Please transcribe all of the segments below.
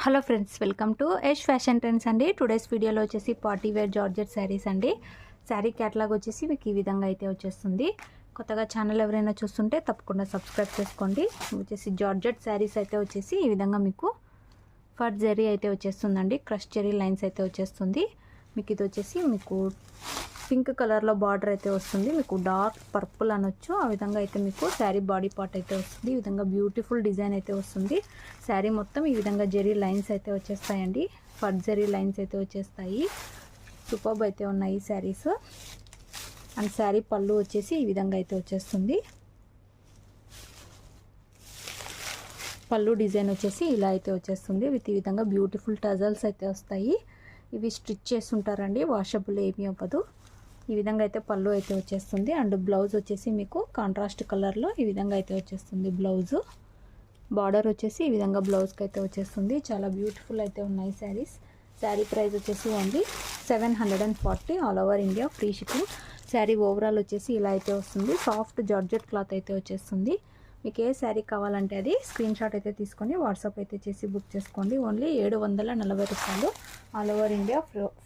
Hello friends, welcome to Yash fashion trends అండి. Today's వీడియోలో వచ్చేసి పార్టీ వేర్ జార్జెట్ శారీస్ అండి. శారీ క్యాటలాగ్ వచ్చేసి మీకు ఈ విధంగా అయితే వచ్చేస్తుంది. కొత్తగా ఛానల్ ఎవరైనా చూస్తుంటే తప్పకుండా సబ్స్క్రైబ్ చేసుకోండి. వచ్చేసి జార్జెట్ శారీస్ అయితే వచ్చేసి ఈ విధంగా మీకు ఫర్ జెరీ అయితే వచ్చేస్తుందండి. క్రష్ జెరీ లైన్స్ అయితే వచ్చేస్తుంది. మీకు ఇది వచ్చేసి మీకు పింక్ కలర్లో బార్డర్ అయితే వస్తుంది. మీకు డార్క్ పర్పుల్ అనొచ్చు. ఆ విధంగా అయితే మీకు శారీ బాడీ పార్ట్ అయితే వస్తుంది. ఈ విధంగా బ్యూటిఫుల్ డిజైన్ అయితే వస్తుంది. శారీ మొత్తం ఈ విధంగా జెరీ లైన్స్ అయితే వచ్చేస్తాయండి. ఫర్ జెరీ లైన్స్ అయితే వచ్చేస్తాయి. సూపర్బ్ అయితే ఉన్నాయి శారీస్. అండ్ శారీ పళ్ళు వచ్చేసి ఈ విధంగా అయితే వచ్చేస్తుంది. పళ్ళు డిజైన్ వచ్చేసి ఇలా అయితే వచ్చేస్తుంది. విత్ ఈ విధంగా బ్యూటిఫుల్ టజల్స్ అయితే వస్తాయి. ఇవి స్టిచ్ చేస్తుంటారండి, వాషబుల్ ఏమీ అవ్వదు. ఈ విధంగా అయితే పళ్ళు అయితే వచ్చేస్తుంది. అండ్ బ్లౌజ్ వచ్చేసి మీకు కాంట్రాస్ట్ కలర్లో ఈ విధంగా అయితే వచ్చేస్తుంది. బ్లౌజు బార్డర్ వచ్చేసి ఈ విధంగా బ్లౌజ్కి అయితే వచ్చేస్తుంది. చాలా బ్యూటిఫుల్ అయితే ఉన్నాయి శారీస్. శారీ ప్రైస్ వచ్చేసి only 740 all over India, free shipping. Sari overall వచ్చేసి ఇలా అయితే వస్తుంది. సాఫ్ట్ జార్జెట్ క్లాత్ అయితే వచ్చేస్తుంది. మీకు ఏ శారీ కావాలంటే అది స్క్రీన్ షాట్ అయితే తీసుకొని వాట్సాప్ అయితే చేసి బుక్ చేసుకోండి. ఓన్లీ 740 రూపాయలు, all over India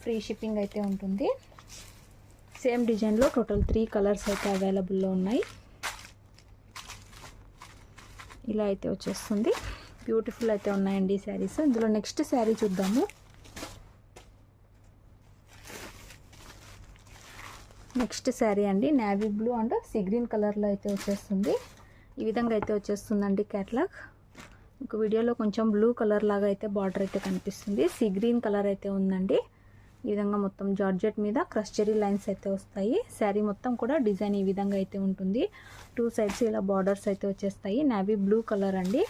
free shipping అయితే ఉంటుంది. సేమ్ డిజైన్లో టోటల్ 3 కలర్స్ అయితే అవైలబుల్లో ఉన్నాయి. ఇలా అయితే వచ్చేస్తుంది. బ్యూటిఫుల్ అయితే ఉన్నాయండి శారీస్. ఇందులో నెక్స్ట్ శారీ చూద్దాము. నెక్స్ట్ శారీ అండి navy blue and sea green కలర్లో అయితే వచ్చేస్తుంది. ఈ విధంగా అయితే వచ్చేస్తుందండి క్యాటలాగ్. మీకు వీడియోలో కొంచెం బ్లూ కలర్ లాగా అయితే బార్డర్ అయితే కనిపిస్తుంది. సీ గ్రీన్ కలర్ అయితే ఉందండి. ఈ విధంగా మొత్తం జార్జెట్ మీద క్రష్ జెరీ లైన్స్ అయితే వస్తాయి. శారీ మొత్తం కూడా డిజైన్ ఈ విధంగా అయితే ఉంటుంది. 2 సైడ్స్ ఇలా బార్డర్స్ అయితే వచ్చేస్తాయి. నేవీ బ్లూ కలర్ అండి.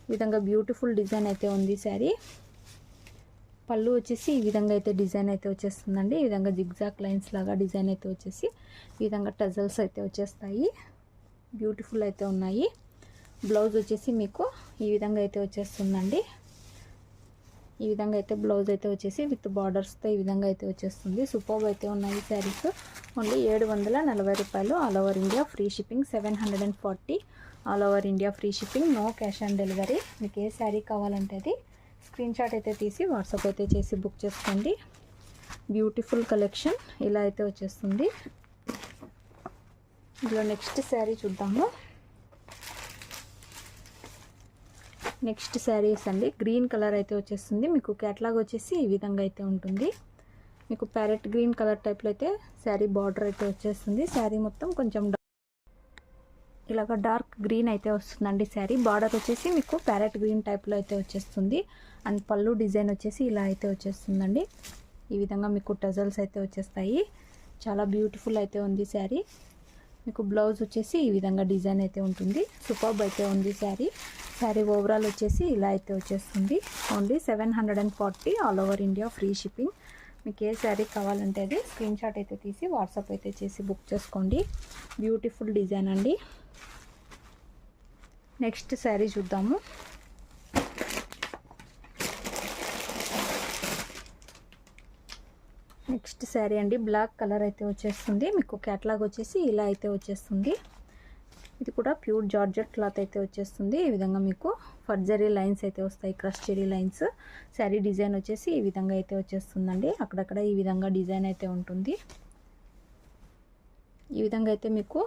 ఈ విధంగా బ్యూటిఫుల్ డిజైన్ అయితే ఉంది శారీ. పళ్ళు వచ్చేసి ఈ విధంగా అయితే డిజైన్ అయితే వచ్చేస్తుందండి. ఈ విధంగా జిగ్జాక్ లైన్స్ లాగా డిజైన్ అయితే వచ్చేసి ఈ విధంగా టజల్స్ అయితే వచ్చేస్తాయి. బ్యూటిఫుల్ అయితే ఉన్నాయి. బ్లౌజ్ వచ్చేసి మీకు ఈ విధంగా అయితే వచ్చేస్తుందండి. ఈ విధంగా అయితే బ్లౌజ్ అయితే వచ్చేసి విత్ బార్డర్స్తో ఈ విధంగా అయితే వచ్చేస్తుంది. సూపర్బ్ అయితే ఉన్నాయి శారీస్. ఓన్లీ 740 రూపాయలు, all over India free shipping. 740 all over India free shipping, no cash on delivery. మీకు ఏ శారీ కావాలంటే అది స్క్రీన్ షాట్ అయితే తీసి వాట్సాప్ అయితే చేసి బుక్ చేసుకోండి. బ్యూటిఫుల్ కలెక్షన్ ఇలా అయితే వచ్చేస్తుంది. ఇందులో నెక్స్ట్ శారీ చూద్దాము. నెక్స్ట్ శారీస్ అండి గ్రీన్ కలర్ అయితే వచ్చేస్తుంది. మీకు క్యాటలాగ్ వచ్చేసి ఈ విధంగా అయితే ఉంటుంది. మీకు ప్యారెట్ గ్రీన్ కలర్ టైప్లో అయితే శారీ బార్డర్ అయితే వచ్చేస్తుంది. శారీ మొత్తం కొంచెం ఇలాగ డార్క్ గ్రీన్ అయితే వస్తుందండి. శారీ బార్డర్ వచ్చేసి మీకు ప్యారెట్ గ్రీన్ టైప్లో అయితే వచ్చేస్తుంది. అండ్ పళ్ళు డిజైన్ వచ్చేసి ఇలా అయితే వచ్చేస్తుందండి. ఈ విధంగా మీకు టజల్స్ అయితే వచ్చేస్తాయి. చాలా బ్యూటిఫుల్ అయితే ఉంది శారీ. మీకు బ్లౌజ్ వచ్చేసి ఈ విధంగా డిజైన్ అయితే ఉంటుంది. సూపర్బ్ అయితే ఉంది శారీ. శారీ ఓవరాల్ వచ్చేసి ఇలా అయితే వచ్చేస్తుంది. Only 740 all over India free shipping. మీకు ఏ శారీ కావాలంటే అది స్క్రీన్ షాట్ అయితే తీసి వాట్సాప్ అయితే చేసి బుక్ చేసుకోండి. బ్యూటిఫుల్ డిజైన్ అండి. నెక్స్ట్ శారీ చూద్దాము. నెక్స్ట్ శారీ అండి బ్లాక్ కలర్ అయితే వచ్చేస్తుంది. మీకు క్యాటలాగ్ వచ్చేసి ఇలా అయితే వచ్చేస్తుంది. ఇది కూడా ప్యూర్ జార్జెట్ క్లాత్ అయితే వచ్చేస్తుంది. ఈ విధంగా మీకు ఫర్ జెరీ లైన్స్ అయితే వస్తాయి, crush zari lines. Sari design వచ్చేసి ఈ విధంగా అయితే వచ్చేస్తుందండి. అక్కడక్కడ ఈ విధంగా డిజైన్ అయితే ఉంటుంది. ఈ విధంగా అయితే మీకు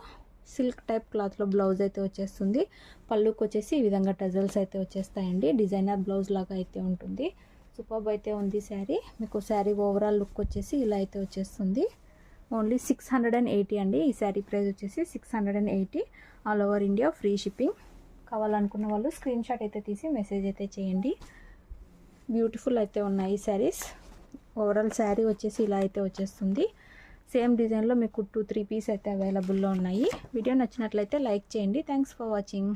సిల్క్ టైప్ క్లాత్లో బ్లౌజ్ అయితే వచ్చేస్తుంది. పళ్ళుకి వచ్చేసి ఈ విధంగా టజల్స్ అయితే వచ్చేస్తాయండి. డిజైనర్ బ్లౌజ్ లాగా అయితే ఉంటుంది. సూపర్బ్ అయితే ఉంది శారీ. మీకు శారీ ఓవరాల్ లుక్ వచ్చేసి ఇలా అయితే వచ్చేస్తుంది. ఓన్లీ 680 అండి. ఈ శారీ ప్రైస్ వచ్చేసి 680 all over India free shipping. కావాలనుకున్న వాళ్ళు స్క్రీన్ షాట్ అయితే తీసి మెసేజ్ అయితే చేయండి. బ్యూటిఫుల్ అయితే ఉన్నాయి శారీస్. ఓవరాల్ శారీ వచ్చేసి ఇలా అయితే వచ్చేస్తుంది. సేమ్ డిజైన్లో మీకు 2-3 పీస్ అయితే అవైలబుల్లో ఉన్నాయి. వీడియో నచ్చినట్లయితే లైక్ చేయండి. Thanks for watching.